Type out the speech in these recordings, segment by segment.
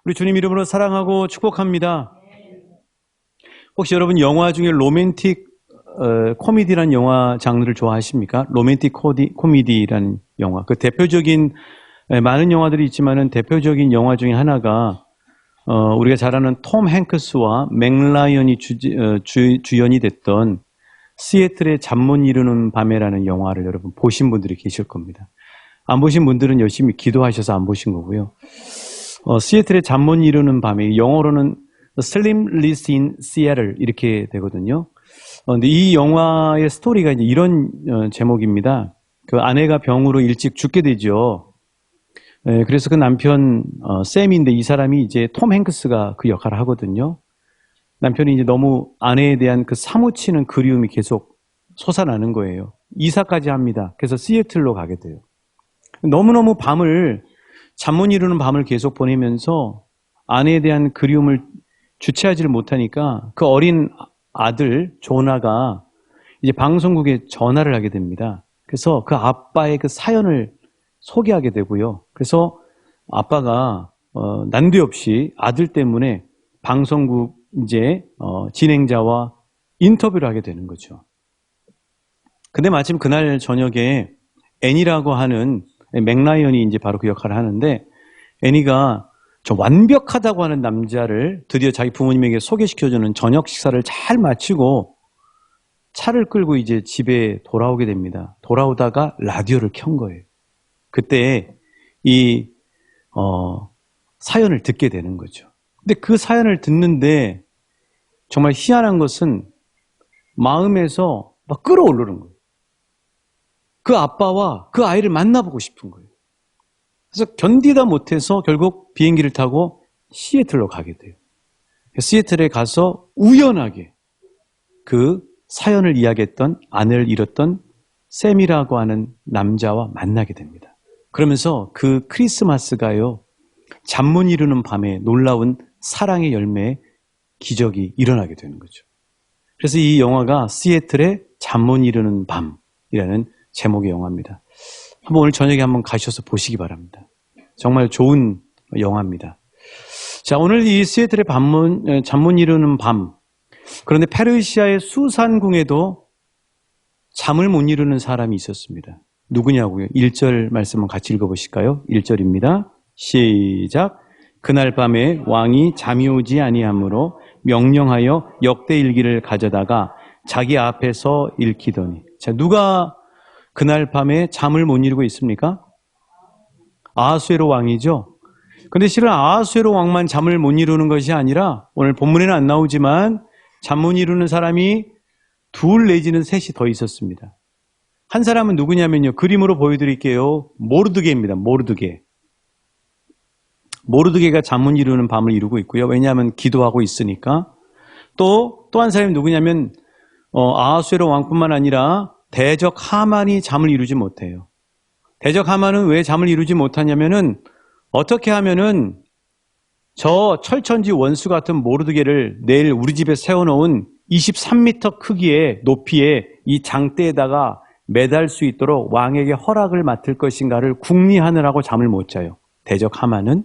우리 주님 이름으로 사랑하고 축복합니다. 혹시 여러분 영화 중에 로맨틱 코미디라는 영화 장르를 좋아하십니까? 로맨틱 코미디라는 영화. 그 대표적인 많은 영화들이 있지만은 대표적인 영화 중에 하나가 우리가 잘 아는 톰 행크스와 맥 라이언이 주연이 됐던 시애틀의 잠 못 이루는 밤에라는 영화를 여러분 보신 분들이 계실 겁니다. 안 보신 분들은 열심히 기도하셔서 안 보신 거고요. 시애틀의 잠 못 이루는 밤에 영어로는 Sleepless in Seattle 이렇게 되거든요. 근데 이 영화의 스토리가 이제 이런 제목입니다. 그 아내가 병으로 일찍 죽게 되죠. 그래서 그 남편 샘인데 이 사람이 이제 톰 행크스가 그 역할을 하거든요. 남편이 이제 너무 아내에 대한 그 사무치는 그리움이 계속 솟아나는 거예요. 이사까지 합니다. 그래서 시애틀로 가게 돼요. 너무너무 잠 못 이루는 밤을 계속 보내면서 아내에 대한 그리움을 주체하지를 못하니까 그 어린 아들 조나가 이제 방송국에 전화를 하게 됩니다. 그래서 그 아빠의 그 사연을 소개하게 되고요. 그래서 아빠가 난데없이 아들 때문에 방송국 이제 진행자와 인터뷰를 하게 되는 거죠. 근데 마침 그날 저녁에 애니라고 하는 맥라이언이 이제 바로 그 역할을 하는데 애니가 저 완벽하다고 하는 남자를 드디어 자기 부모님에게 소개시켜주는 저녁 식사를 잘 마치고 차를 끌고 이제 집에 돌아오게 됩니다. 돌아오다가 라디오를 켠 거예요. 그때 이 사연을 듣게 되는 거죠. 근데 그 사연을 듣는데 정말 희한한 것은 마음에서 막 끌어오르는 거예요. 그 아빠와 그 아이를 만나보고 싶은 거예요. 그래서 견디다 못해서 결국 비행기를 타고 시애틀로 가게 돼요. 시애틀에 가서 우연하게 그 사연을 이야기했던 아내를 잃었던 샘이라고 하는 남자와 만나게 됩니다. 그러면서 그 크리스마스가요, 잠 못 이루는 밤에 놀라운 사랑의 열매의 기적이 일어나게 되는 거죠. 그래서 이 영화가 시애틀의 잠 못 이루는 밤이라는 제목의 영화입니다. 한번 오늘 저녁에 한번 가셔서 보시기 바랍니다. 정말 좋은 영화입니다. 자, 오늘 이 시애틀의 잠 못 이루는 밤. 그런데 페르시아의 수산궁에도 잠을 못 이루는 사람이 있었습니다. 누구냐고요? 1절 말씀을 같이 읽어보실까요? 1절입니다. 시작. 그날 밤에 왕이 잠이 오지 아니하므로 명령하여 역대일기를 가져다가 자기 앞에서 읽히더니. 자, 누가 그날 밤에 잠을 못 이루고 있습니까? 아하수에로 왕이죠. 근데 실은 아하수에로 왕만 잠을 못 이루는 것이 아니라 오늘 본문에는 안 나오지만 잠 못 이루는 사람이 둘 내지는 셋이 더 있었습니다. 한 사람은 누구냐면요. 그림으로 보여드릴게요. 모르드게입니다. 모르드게가 잠 못 이루는 밤을 이루고 있고요. 왜냐하면 기도하고 있으니까. 또 한 사람이 누구냐면 아하수에로 왕뿐만 아니라 대적 하만이 잠을 이루지 못해요. 대적 하만은 왜 잠을 이루지 못하냐면은 어떻게 하면은 저 철천지 원수 같은 모르드게를 내일 우리 집에 세워놓은 23m 크기의 높이의 이 장대에다가 매달 수 있도록 왕에게 허락을 맡을 것인가를 궁리하느라고 잠을 못 자요. 대적 하만은.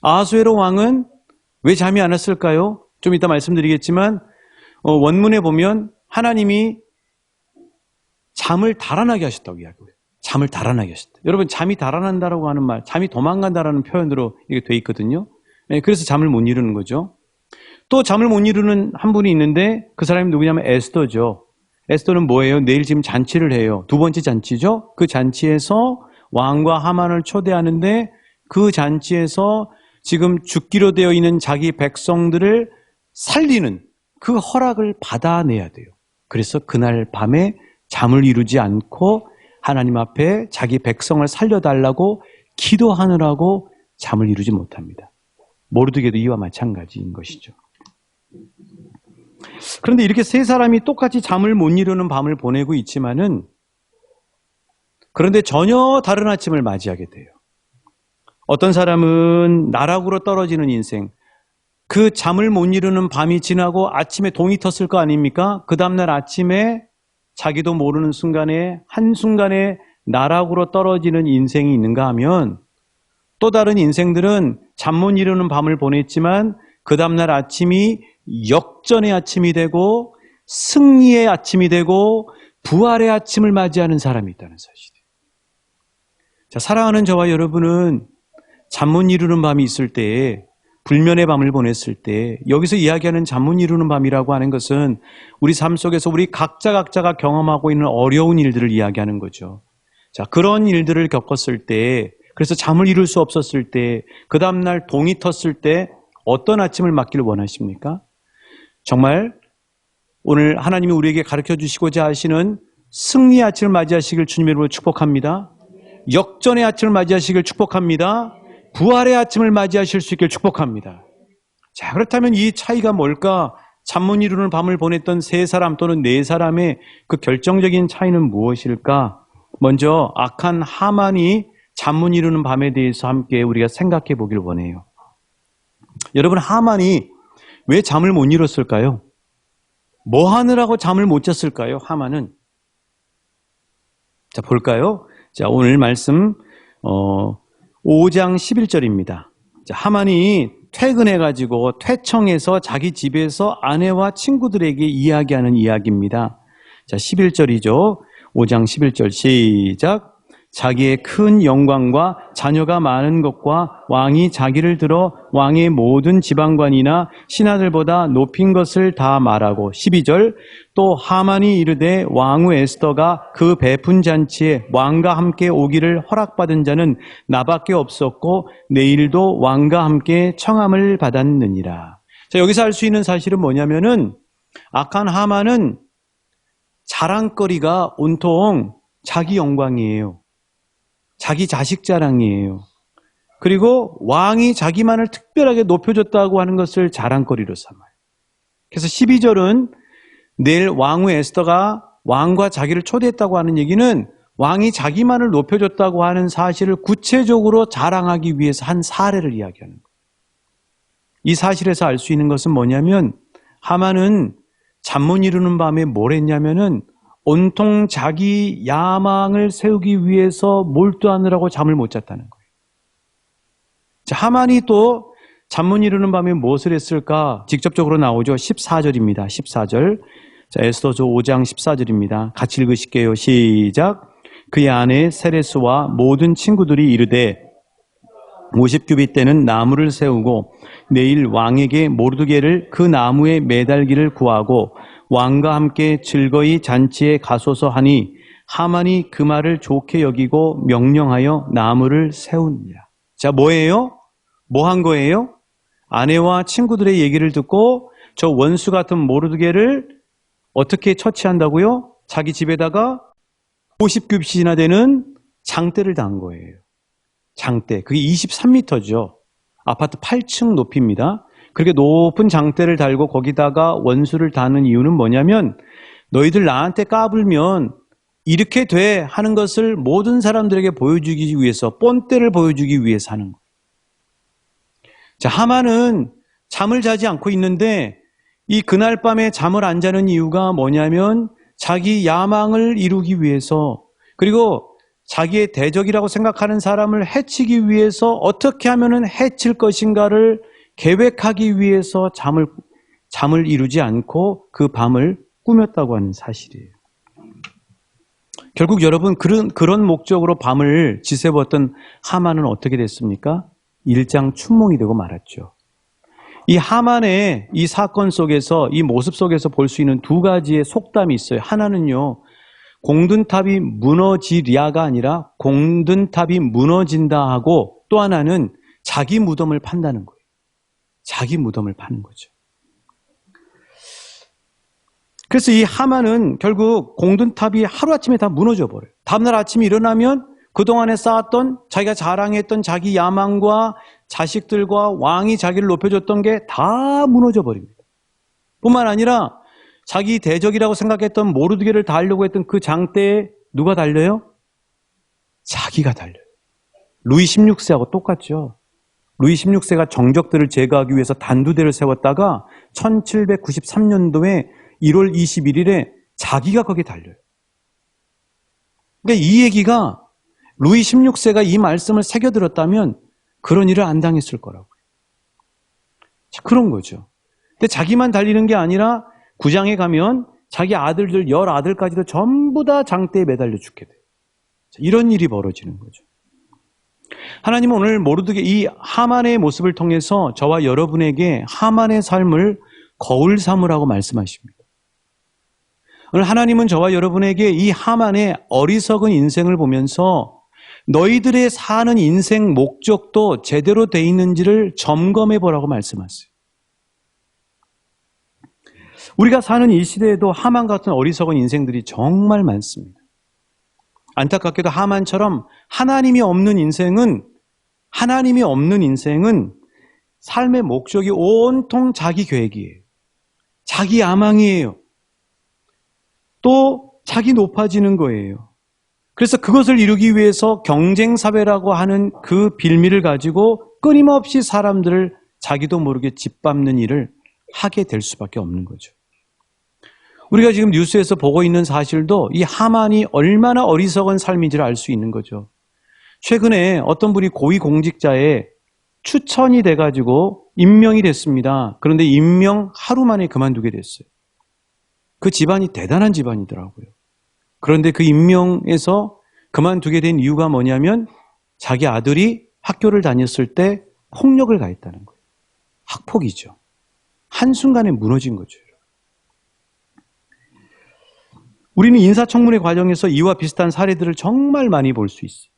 아하수에로 왕은 왜 잠이 안 왔을까요? 좀 이따 말씀드리겠지만 원문에 보면 하나님이 잠을 달아나게 하셨다고 이야기해요. 잠을 달아나게 하셨다. 여러분, 잠이 달아난다라고 하는 말, 잠이 도망간다라는 표현으로 이게 돼 있거든요. 그래서 잠을 못 이루는 거죠. 또 잠을 못 이루는 한 분이 있는데 그 사람이 누구냐면 에스더죠. 에스더는 뭐예요? 내일 지금 잔치를 해요. 두 번째 잔치죠. 그 잔치에서 왕과 하만을 초대하는데 그 잔치에서 지금 죽기로 되어 있는 자기 백성들을 살리는 그 허락을 받아내야 돼요. 그래서 그날 밤에 잠을 이루지 않고 하나님 앞에 자기 백성을 살려달라고 기도하느라고 잠을 이루지 못합니다. 모르드게도 이와 마찬가지인 것이죠. 그런데 이렇게 세 사람이 똑같이 잠을 못 이루는 밤을 보내고 있지만은 그런데 전혀 다른 아침을 맞이하게 돼요. 어떤 사람은 나락으로 떨어지는 인생, 그 잠을 못 이루는 밤이 지나고 아침에 동이 텄을 거 아닙니까? 그 다음날 아침에 자기도 모르는 순간에 한순간에 나락으로 떨어지는 인생이 있는가 하면 또 다른 인생들은 잠 못 이루는 밤을 보냈지만 그 다음날 아침이 역전의 아침이 되고 승리의 아침이 되고 부활의 아침을 맞이하는 사람이 있다는 사실이에요. 자, 사랑하는 저와 여러분은 잠 못 이루는 밤이 있을 때에, 불면의 밤을 보냈을 때, 여기서 이야기하는 잠 못 이루는 밤이라고 하는 것은 우리 삶 속에서 우리 각자가 경험하고 있는 어려운 일들을 이야기하는 거죠. 자, 그런 일들을 겪었을 때, 그래서 잠을 이룰 수 없었을 때, 그 다음날 동이 텄을 때 어떤 아침을 맞기를 원하십니까? 정말 오늘 하나님이 우리에게 가르쳐 주시고자 하시는 승리의 아침을 맞이하시길 주님의 이름으로 축복합니다. 역전의 아침을 맞이하시길 축복합니다. 부활의 아침을 맞이하실 수 있길 축복합니다. 자, 그렇다면 이 차이가 뭘까? 잠 못 이루는 밤을 보냈던 세 사람 또는 네 사람의 그 결정적인 차이는 무엇일까? 먼저 악한 하만이 잠 못 이루는 밤에 대해서 함께 우리가 생각해 보길 원해요. 여러분, 하만이 왜 잠을 못 이뤘을까요? 뭐 하느라고 잠을 못 잤을까요? 하만은. 자, 볼까요? 자, 오늘 말씀 5장 11절입니다. 자, 하만이 퇴근해가지고 퇴청해서 자기 집에서 아내와 친구들에게 이야기하는 이야기입니다. 자, 11절이죠. 5장 11절 시작. 자기의 큰 영광과 자녀가 많은 것과 왕이 자기를 들어 왕의 모든 지방관이나 신하들보다 높인 것을 다 말하고 12절 또 하만이 이르되 왕후 에스더가 그 베푼 잔치에 왕과 함께 오기를 허락받은 자는 나밖에 없었고 내일도 왕과 함께 청함을 받았느니라. 자, 여기서 알 수 있는 사실은 뭐냐면은 악한 하만은 자랑거리가 온통 자기 영광이에요. 자기 자식 자랑이에요. 그리고 왕이 자기만을 특별하게 높여줬다고 하는 것을 자랑거리로 삼아요. 그래서 12절은 내일 왕후 에스더가 왕과 자기를 초대했다고 하는 얘기는 왕이 자기만을 높여줬다고 하는 사실을 구체적으로 자랑하기 위해서 한 사례를 이야기하는 거예요. 이 사실에서 알 수 있는 것은 뭐냐면 하만은 잠 못 이루는 밤에 뭘 했냐면은 온통 자기 야망을 세우기 위해서 몰두하느라고 잠을 못 잤다는 거예요. 자, 하만이 또 잠 못 이루는 밤에 무엇을 했을까? 직접적으로 나오죠. 14절입니다. 14절. 자, 에스더서 5장 14절입니다. 같이 읽으실게요. 시작. 그의 아내 세레스와 모든 친구들이 이르되 50규빗 되는 나무를 세우고 내일 왕에게 모르드게를 그 나무에 매달기를 구하고 왕과 함께 즐거이 잔치에 가소서 하니 하만이 그 말을 좋게 여기고 명령하여 나무를 세우니라. 자, 뭐예요? 뭐 한 거예요? 아내와 친구들의 얘기를 듣고 저 원수 같은 모르드게를 어떻게 처치한다고요? 자기 집에다가 50규빗이나 되는 장대를 단 거예요. 장대. 그게 23m죠. 아파트 8층 높이입니다. 그렇게 높은 장대를 달고 거기다가 원수를 다는 이유는 뭐냐면 너희들 나한테 까불면 이렇게 돼 하는 것을 모든 사람들에게 보여주기 위해서, 본때를 보여주기 위해서 하는 거예요. 자, 하만은 잠을 자지 않고 있는데 이 그날 밤에 잠을 안 자는 이유가 뭐냐면 자기 야망을 이루기 위해서, 그리고 자기의 대적이라고 생각하는 사람을 해치기 위해서 어떻게 하면 해칠 것인가를 계획하기 위해서 잠을 이루지 않고 그 밤을 꾸몄다고 하는 사실이에요. 결국 여러분, 그런 목적으로 밤을 지새웠던 하만은 어떻게 됐습니까? 일장춘몽이 되고 말았죠. 이 하만의 이 사건 속에서, 이 모습 속에서 볼 수 있는 두 가지의 속담이 있어요. 하나는요, 공든탑이 무너지랴가 아니라 공든탑이 무너진다 하고, 또 하나는 자기 무덤을 판다는 거예요. 자기 무덤을 파는 거죠. 그래서 이 하만은 결국 공든탑이 하루아침에 다 무너져 버려요. 다음날 아침에 일어나면 그동안에 쌓았던 자기가 자랑했던 자기 야망과 자식들과 왕이 자기를 높여줬던 게 다 무너져 버립니다. 뿐만 아니라 자기 대적이라고 생각했던 모르드게를 달려고 했던 그 장대에 누가 달려요? 자기가 달려요. 루이 16세하고 똑같죠. 루이 16세가 정적들을 제거하기 위해서 단두대를 세웠다가 1793년도에 1월 21일에 자기가 거기에 달려요. 그러니까 이 얘기가 루이 16세가 이 말씀을 새겨들었다면 그런 일을 안 당했을 거라고요. 그런 거죠. 근데 자기만 달리는 게 아니라 9장에 가면 자기 아들들 10아들까지도 전부 다 장대에 매달려 죽게 돼요. 이런 일이 벌어지는 거죠. 하나님은 오늘 모르드게 이 하만의 모습을 통해서 저와 여러분에게 하만의 삶을 거울 삼으라고 말씀하십니다. 오늘 하나님은 저와 여러분에게 이 하만의 어리석은 인생을 보면서 너희들의 사는 인생 목적도 제대로 돼 있는지를 점검해 보라고 말씀하세요. 우리가 사는 이 시대에도 하만 같은 어리석은 인생들이 정말 많습니다. 안타깝게도 하만처럼 하나님이 없는 인생은 삶의 목적이 온통 자기 계획이에요. 자기 야망이에요. 또 자기 높아지는 거예요. 그래서 그것을 이루기 위해서 경쟁사회라고 하는 그 빌미를 가지고 끊임없이 사람들을 자기도 모르게 짓밟는 일을 하게 될 수밖에 없는 거죠. 우리가 지금 뉴스에서 보고 있는 사실도 이 하만이 얼마나 어리석은 삶인지를 알 수 있는 거죠. 최근에 어떤 분이 고위공직자에 추천이 돼가지고 임명이 됐습니다. 그런데 임명 하루 만에 그만두게 됐어요. 그 집안이 대단한 집안이더라고요. 그런데 그 임명에서 그만두게 된 이유가 뭐냐면 자기 아들이 학교를 다녔을 때 폭력을 가했다는 거예요. 학폭이죠. 한순간에 무너진 거죠. 우리는 인사청문회 과정에서 이와 비슷한 사례들을 정말 많이 볼 수 있어요.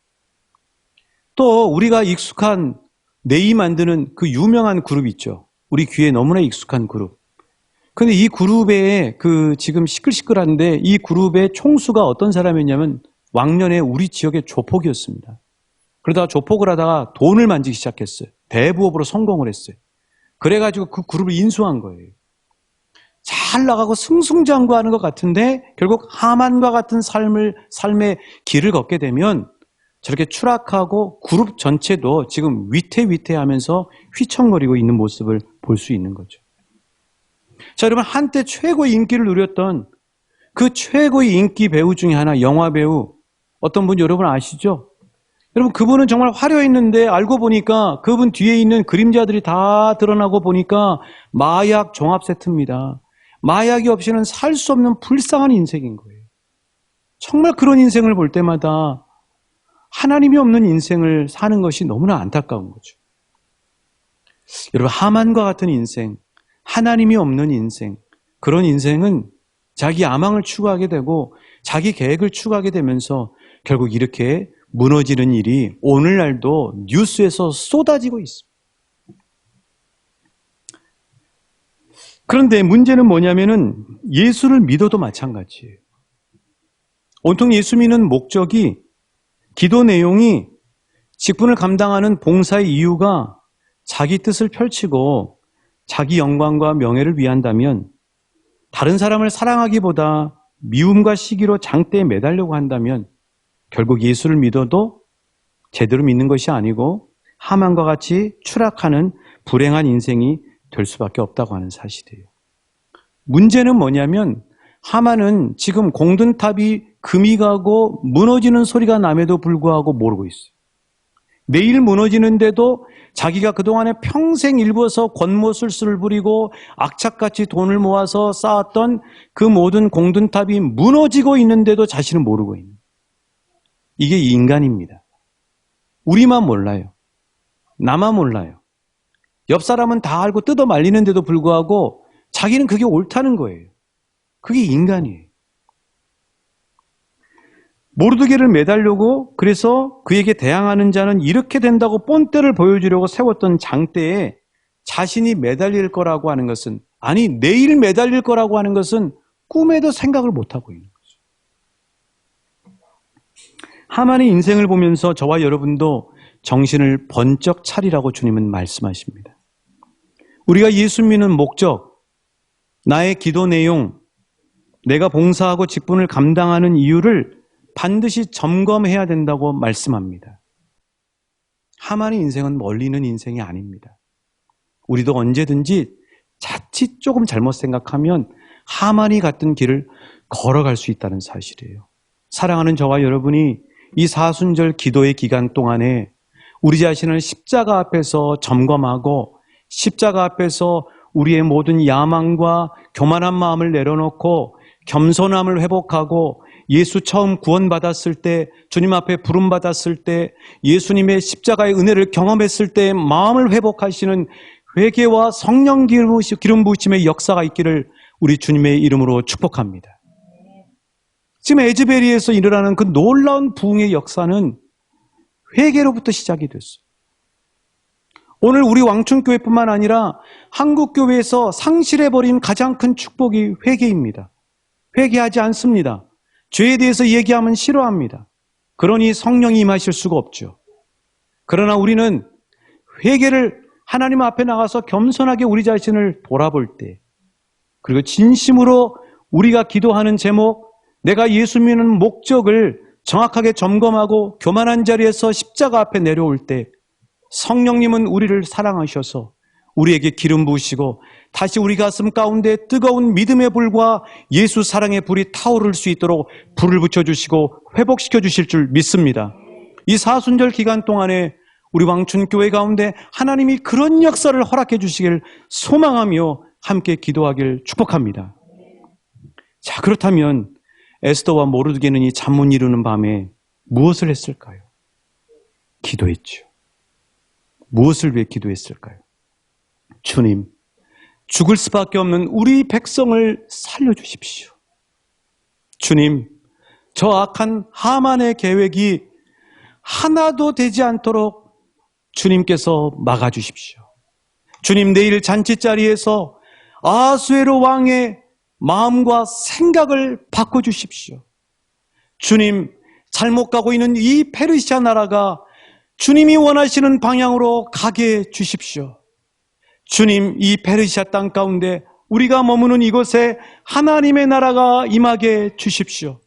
또 우리가 익숙한 네임 만드는 그 유명한 그룹 있죠. 우리 귀에 너무나 익숙한 그룹. 근데 이 그룹에 지금 시끌시끌한데 이 그룹의 총수가 어떤 사람이었냐면 왕년에 우리 지역의 조폭이었습니다. 그러다가 조폭을 하다가 돈을 만지기 시작했어요. 대부업으로 성공을 했어요. 그래가지고 그 그룹을 인수한 거예요. 잘 나가고 승승장구하는 것 같은데 결국 하만과 같은 삶의 길을 걷게 되면 저렇게 추락하고 그룹 전체도 지금 위태위태하면서 휘청거리고 있는 모습을 볼 수 있는 거죠. 자, 여러분, 한때 최고의 인기를 누렸던 그 최고의 인기 배우 중에 하나, 영화 배우, 어떤 분 여러분 아시죠? 여러분, 그분은 정말 화려했는데 알고 보니까 그분 뒤에 있는 그림자들이 다 드러나고 보니까 마약 종합 세트입니다. 마약이 없이는 살 수 없는 불쌍한 인생인 거예요. 정말 그런 인생을 볼 때마다 하나님이 없는 인생을 사는 것이 너무나 안타까운 거죠. 여러분, 하만과 같은 인생, 하나님이 없는 인생, 그런 인생은 자기 야망을 추구하게 되고 자기 계획을 추구하게 되면서 결국 이렇게 무너지는 일이 오늘날도 뉴스에서 쏟아지고 있습니다. 그런데 문제는 뭐냐면은 예수를 믿어도 마찬가지예요. 온통 예수 믿는 목적이, 기도 내용이 직분을 감당하는 봉사의 이유가 자기 뜻을 펼치고 자기 영광과 명예를 위한다면, 다른 사람을 사랑하기보다 미움과 시기로 장대에 매달려고 한다면 결국 예수를 믿어도 제대로 믿는 것이 아니고 하만과 같이 추락하는 불행한 인생이 될 수밖에 없다고 하는 사실이에요. 문제는 뭐냐면 하만은 지금 공든탑이 금이 가고 무너지는 소리가 남에도 불구하고 모르고 있어요. 내일 무너지는데도 자기가 그동안에 평생 일궈서 권모술수를 부리고 악착같이 돈을 모아서 쌓았던 그 모든 공든탑이 무너지고 있는데도 자신은 모르고 있는, 이게 인간입니다. 우리만 몰라요. 나만 몰라요. 옆 사람은 다 알고 뜯어 말리는데도 불구하고 자기는 그게 옳다는 거예요. 그게 인간이에요. 모르드게를 매달려고, 그래서 그에게 대항하는 자는 이렇게 된다고 본때를 보여주려고 세웠던 장대에 자신이 매달릴 거라고 하는 것은, 아니 내일 매달릴 거라고 하는 것은 꿈에도 생각을 못하고 있는 거죠. 하만의 인생을 보면서 저와 여러분도 정신을 번쩍 차리라고 주님은 말씀하십니다. 우리가 예수 믿는 목적, 나의 기도 내용, 내가 봉사하고 직분을 감당하는 이유를 반드시 점검해야 된다고 말씀합니다. 하만의 인생은 멀리는 인생이 아닙니다. 우리도 언제든지 자칫 조금 잘못 생각하면 하만이 같은 길을 걸어갈 수 있다는 사실이에요. 사랑하는 저와 여러분이 이 사순절 기도의 기간 동안에 우리 자신을 십자가 앞에서 점검하고 십자가 앞에서 우리의 모든 야망과 교만한 마음을 내려놓고 겸손함을 회복하고 예수 처음 구원받았을 때, 주님 앞에 부름받았을 때, 예수님의 십자가의 은혜를 경험했을 때 마음을 회복하시는 회개와 성령 기름 부으심의 역사가 있기를 우리 주님의 이름으로 축복합니다. 지금 에즈베리에서 일어나는 그 놀라운 부흥의 역사는 회개로부터 시작이 됐어요. 오늘 우리 왕춘교회뿐만 아니라 한국교회에서 상실해버린 가장 큰 축복이 회개입니다. 회개하지 않습니다. 죄에 대해서 얘기하면 싫어합니다. 그러니 성령이 임하실 수가 없죠. 그러나 우리는 회개를 하나님 앞에 나가서 겸손하게 우리 자신을 돌아볼 때, 그리고 진심으로 우리가 기도하는 제목, 내가 예수 믿는 목적을 정확하게 점검하고 교만한 자리에서 십자가 앞에 내려올 때 성령님은 우리를 사랑하셔서 우리에게 기름 부으시고 다시 우리 가슴 가운데 뜨거운 믿음의 불과 예수 사랑의 불이 타오를 수 있도록 불을 붙여주시고 회복시켜 주실 줄 믿습니다. 이 사순절 기간 동안에 우리 왕춘교회 가운데 하나님이 그런 역사를 허락해 주시길 소망하며 함께 기도하길 축복합니다. 자, 그렇다면 에스더와 모르드게는 이 잠 못 이루는 밤에 무엇을 했을까요? 기도했죠. 무엇을 위해 기도했을까요? 주님, 죽을 수밖에 없는 우리 백성을 살려주십시오. 주님, 저 악한 하만의 계획이 하나도 되지 않도록 주님께서 막아주십시오. 주님, 내일 잔치자리에서 아하수에로 왕의 마음과 생각을 바꿔주십시오. 주님, 잘못 가고 있는 이 페르시아 나라가 주님이 원하시는 방향으로 가게 해 주십시오. 주님, 이 페르시아 땅 가운데 우리가 머무는 이곳에 하나님의 나라가 임하게 해 주십시오.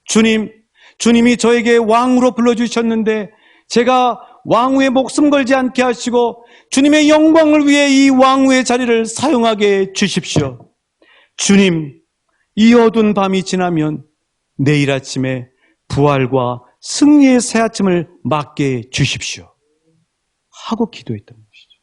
주님, 주님이 저에게 왕으로 불러주셨는데 제가 왕후의 목숨 걸지 않게 하시고 주님의 영광을 위해 이 왕후의 자리를 사용하게 해 주십시오. 주님, 이 어두운 밤이 지나면 내일 아침에 부활과 승리의 새 아침을 맞게 해 주십시오. 하고 기도했던 것이죠.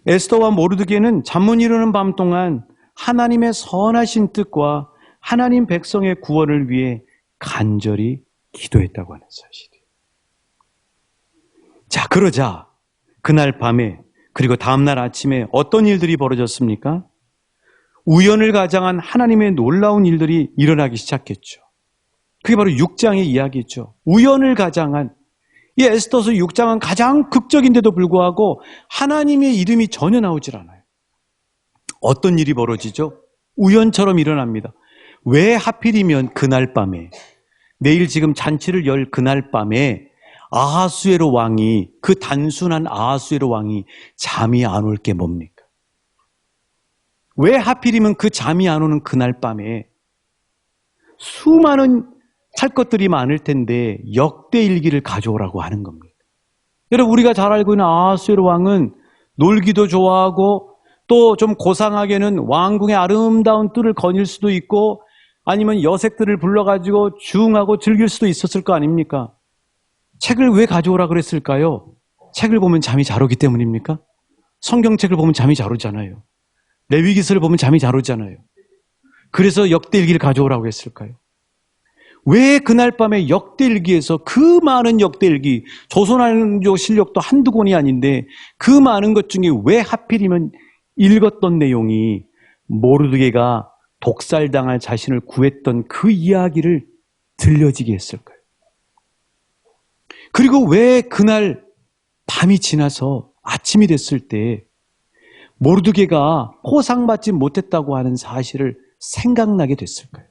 에스더와 모르드게는 잠 못 이루는 밤 동안 하나님의 선하신 뜻과 하나님 백성의 구원을 위해 간절히 기도했다고 하는 사실이에요. 자, 그러자 그날 밤에 그리고 다음날 아침에 어떤 일들이 벌어졌습니까? 우연을 가장한 하나님의 놀라운 일들이 일어나기 시작했죠. 그게 바로 6장의 이야기죠. 우연을 가장한, 이 에스더서 6장은 가장 극적인데도 불구하고 하나님의 이름이 전혀 나오질 않아요. 어떤 일이 벌어지죠? 우연처럼 일어납니다. 왜 하필이면 그날 밤에, 내일 지금 잔치를 열 그날 밤에 아하수에로 왕이, 그 단순한 아하수에로 왕이 잠이 안 올 게 뭡니까? 왜 하필이면 그 잠이 안 오는 그날 밤에 수많은 할 것들이 많을 텐데 역대일기를 가져오라고 하는 겁니다. 여러분, 우리가 잘 알고 있는 아하수에로 왕은 놀기도 좋아하고 또 좀 고상하게는 왕궁의 아름다운 뜰을 거닐 수도 있고 아니면 여색들을 불러가지고 주응하고 즐길 수도 있었을 거 아닙니까? 책을 왜 가져오라 그랬을까요? 책을 보면 잠이 잘 오기 때문입니까? 성경책을 보면 잠이 잘 오잖아요. 레위기서를 보면 잠이 잘 오잖아요. 그래서 역대일기를 가져오라고 했을까요? 왜 그날 밤에 역대일기에서 그 많은 역대일기, 조선왕조 실력도 한두 권이 아닌데 그 많은 것 중에 왜 하필이면 읽었던 내용이 모르드게가 독살당할 자신을 구했던 그 이야기를 들려지게 했을까요? 그리고 왜 그날 밤이 지나서 아침이 됐을 때 모르드게가 포상받지 못했다고 하는 사실을 생각나게 됐을까요?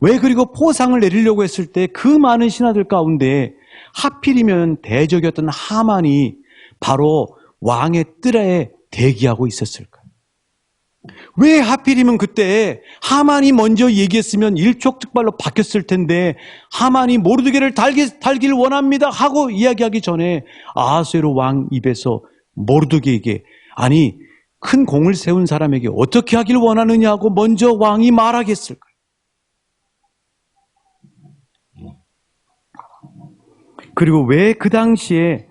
왜 그리고 포상을 내리려고 했을 때 그 많은 신하들 가운데 하필이면 대적이었던 하만이 바로 왕의 뜰에 대기하고 있었을까요? 왜 하필이면 그때 하만이 먼저 얘기했으면 일촉즉발로 바뀌었을 텐데 하만이 모르드게를 달기를 원합니다 하고 이야기하기 전에 아하수에로 왕 입에서 모르드게에게, 아니 큰 공을 세운 사람에게 어떻게 하길 원하느냐고 먼저 왕이 말하겠을까요? 그리고 왜 그 당시에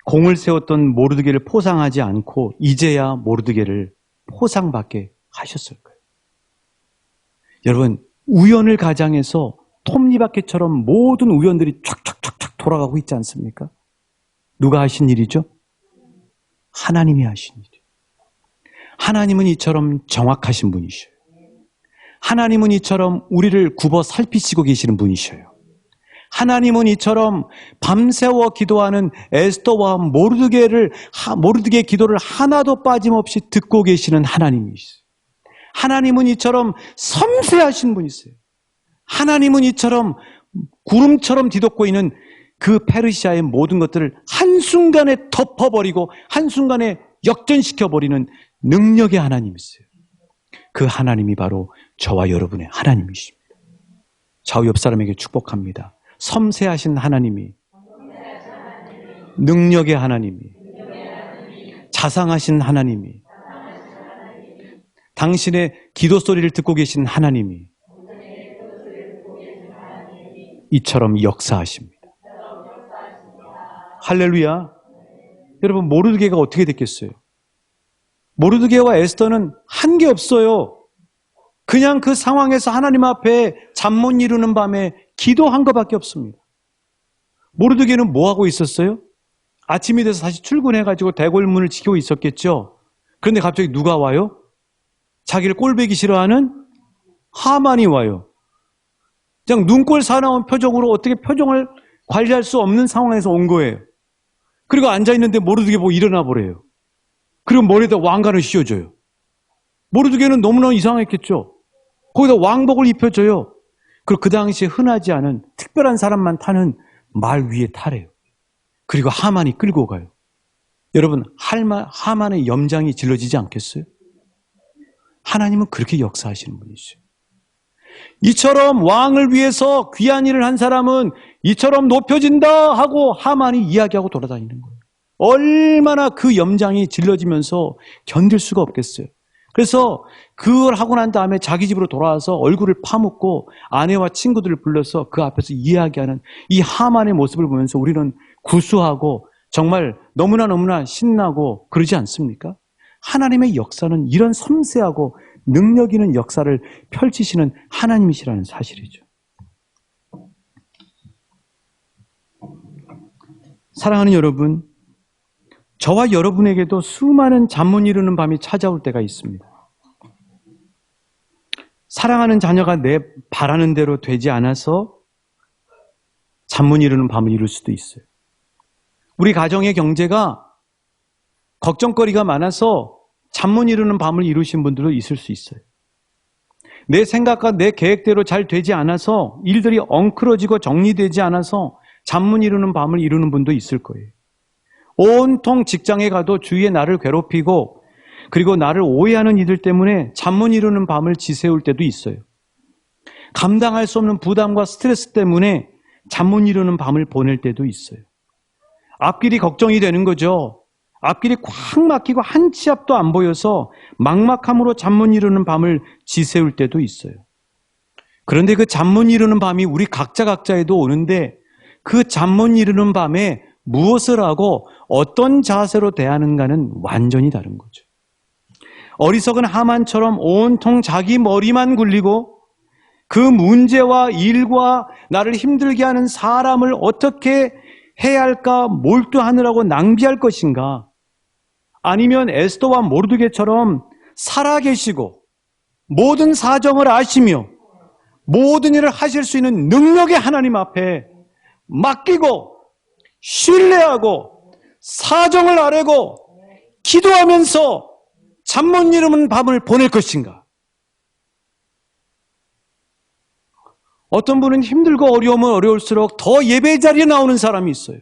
공을 세웠던 모르드게를 포상하지 않고 이제야 모르드게를 포상받게 하셨을까요? 여러분, 우연을 가장해서 톱니바퀴처럼 모든 우연들이 촥촥촥촥 돌아가고 있지 않습니까? 누가 하신 일이죠? 하나님이 하신 일이에요. 하나님은 이처럼 정확하신 분이셔요. 하나님은 이처럼 우리를 굽어 살피시고 계시는 분이셔요. 하나님은 이처럼 밤새워 기도하는 에스더와 모르드게의 기도를 하나도 빠짐없이 듣고 계시는 하나님이시죠. 하나님은 이처럼 섬세하신 분이세요. 하나님은 이처럼 구름처럼 뒤덮고 있는 그 페르시아의 모든 것들을 한순간에 덮어버리고 한순간에 역전시켜버리는 능력의 하나님이세요. 그 하나님이 바로 저와 여러분의 하나님이십니다. 좌우 옆 사람에게 축복합니다. 섬세하신 하나님이, 능력의 하나님이, 자상하신 하나님이, 당신의 기도 소리를 듣고 계신 하나님이 이처럼 역사하십니다. 할렐루야. 여러분, 모르드게가 어떻게 됐겠어요? 모르드게와 에스더는 한 게 없어요. 그냥 그 상황에서 하나님 앞에 잠 못 이루는 밤에 기도한 것밖에 없습니다. 모르드게는 뭐 하고 있었어요? 아침이 돼서 다시 출근해가지고 대궐문을 지키고 있었겠죠. 그런데 갑자기 누가 와요? 자기를 꼴보기 싫어하는 하만이 와요. 그냥 눈꼴 사나운 표정으로 어떻게 표정을 관리할 수 없는 상황에서 온 거예요. 그리고 앉아있는데 모르드게 보고 일어나 보래요. 그리고 머리에다 왕관을 씌워줘요. 모르드게는 너무나 이상했겠죠. 거기다 왕복을 입혀줘요. 그리고 그 당시에 흔하지 않은 특별한 사람만 타는 말 위에 타래요. 그리고 하만이 끌고 가요. 여러분, 하만의 염장이 질러지지 않겠어요? 하나님은 그렇게 역사하시는 분이시죠. 이처럼 왕을 위해서 귀한 일을 한 사람은 이처럼 높여진다 하고 하만이 이야기하고 돌아다니는 거예요. 얼마나 그 염장이 질러지면서 견딜 수가 없겠어요. 그래서 그걸 하고 난 다음에 자기 집으로 돌아와서 얼굴을 파묻고 아내와 친구들을 불러서 그 앞에서 이야기하는 이 하만의 모습을 보면서 우리는 구수하고 정말 너무나 신나고 그러지 않습니까? 하나님의 역사는 이런 섬세하고 능력 있는 역사를 펼치시는 하나님이시라는 사실이죠. 사랑하는 여러분, 저와 여러분에게도 수많은 잠 못 이루는 밤이 찾아올 때가 있습니다. 사랑하는 자녀가 내 바라는 대로 되지 않아서 잠 못 이루는 밤을 이룰 수도 있어요. 우리 가정의 경제가 걱정거리가 많아서 잠 못 이루는 밤을 이루신 분들도 있을 수 있어요. 내 생각과 내 계획대로 잘 되지 않아서 일들이 엉클어지고 정리되지 않아서 잠 못 이루는 밤을 이루는 분도 있을 거예요. 온통 직장에 가도 주위에 나를 괴롭히고 그리고 나를 오해하는 이들 때문에 잠 못 이루는 밤을 지새울 때도 있어요. 감당할 수 없는 부담과 스트레스 때문에 잠 못 이루는 밤을 보낼 때도 있어요. 앞길이 걱정이 되는 거죠. 앞길이 꽉 막히고 한 치 앞도 안 보여서 막막함으로 잠 못 이루는 밤을 지새울 때도 있어요. 그런데 그 잠 못 이루는 밤이 우리 각자에도 오는데 그 잠 못 이루는 밤에 무엇을 하고 어떤 자세로 대하는가는 완전히 다른 거죠. 어리석은 하만처럼 온통 자기 머리만 굴리고 그 문제와 일과 나를 힘들게 하는 사람을 어떻게 해야 할까 몰두하느라고 낭비할 것인가? 아니면 에스더와 모르드게처럼 살아계시고 모든 사정을 아시며 모든 일을 하실 수 있는 능력의 하나님 앞에 맡기고 신뢰하고 사정을 아뢰고 기도하면서 잠 못 이루는 밤을 보낼 것인가? 어떤 분은 힘들고 어려우면 어려울수록 더 예배 자리에 나오는 사람이 있어요.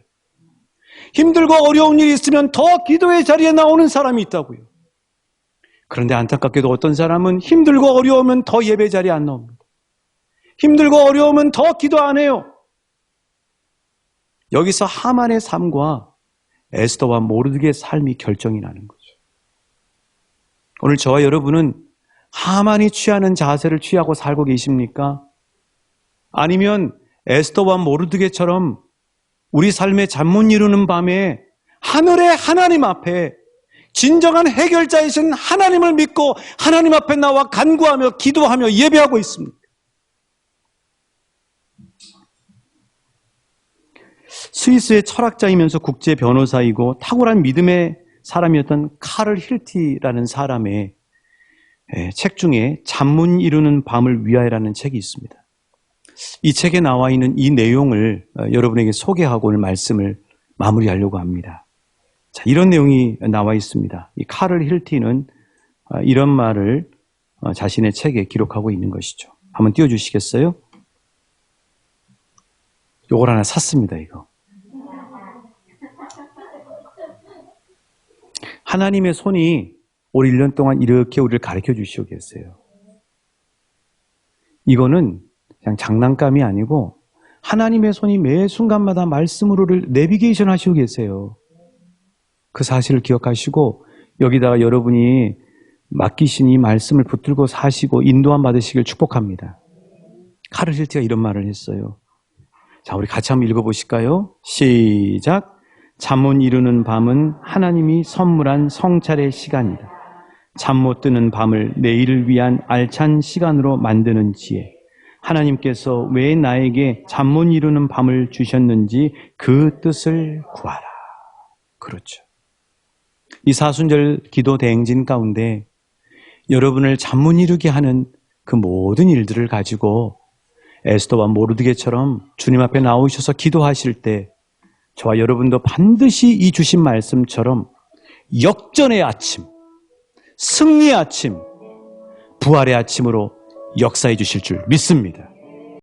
힘들고 어려운 일이 있으면 더 기도의 자리에 나오는 사람이 있다고요. 그런데 안타깝게도 어떤 사람은 힘들고 어려우면 더 예배 자리에 안 나옵니다. 힘들고 어려우면 더 기도 안 해요. 여기서 하만의 삶과 에스더와 모르드게의 삶이 결정이 나는 거죠. 오늘 저와 여러분은 하만이 취하는 자세를 취하고 살고 계십니까? 아니면 에스더와 모르드게처럼 우리 삶의 잠 못 이루는 밤에 하늘의 하나님 앞에 진정한 해결자이신 하나님을 믿고 하나님 앞에 나와 간구하며 기도하며 예배하고 있습니다. 스위스의 철학자이면서 국제 변호사이고 탁월한 믿음의 사람이었던 카를 힐티라는 사람의 책 중에 잠 못 이루는 밤을 위하여라는 책이 있습니다. 이 책에 나와 있는 이 내용을 여러분에게 소개하고 오늘 말씀을 마무리하려고 합니다. 자, 이런 내용이 나와 있습니다. 이 카를 힐티는 이런 말을 자신의 책에 기록하고 있는 것이죠. 한번 띄워주시겠어요? 요걸 하나 샀습니다, 이거. 하나님의 손이 올 1년 동안 이렇게 우리를 가르쳐 주시고 계세요. 이거는 그냥 장난감이 아니고 하나님의 손이 매 순간마다 말씀으로 내비게이션 하시고 계세요. 그 사실을 기억하시고 여기다가 여러분이 맡기신 이 말씀을 붙들고 사시고 인도함 받으시길 축복합니다. 카를 힐티가 이런 말을 했어요. 자, 우리 같이 한번 읽어보실까요? 시작. 잠 못 이루는 밤은 하나님이 선물한 성찰의 시간이다. 잠 못 드는 밤을 내일을 위한 알찬 시간으로 만드는 지혜. 하나님께서 왜 나에게 잠 못 이루는 밤을 주셨는지 그 뜻을 구하라. 그렇죠. 이 사순절 기도 대행진 가운데 여러분을 잠 못 이루게 하는 그 모든 일들을 가지고 에스더와 모르드게처럼 주님 앞에 나오셔서 기도하실 때 저와 여러분도 반드시 이 주신 말씀처럼 역전의 아침, 승리의 아침, 부활의 아침으로 역사해 주실 줄 믿습니다.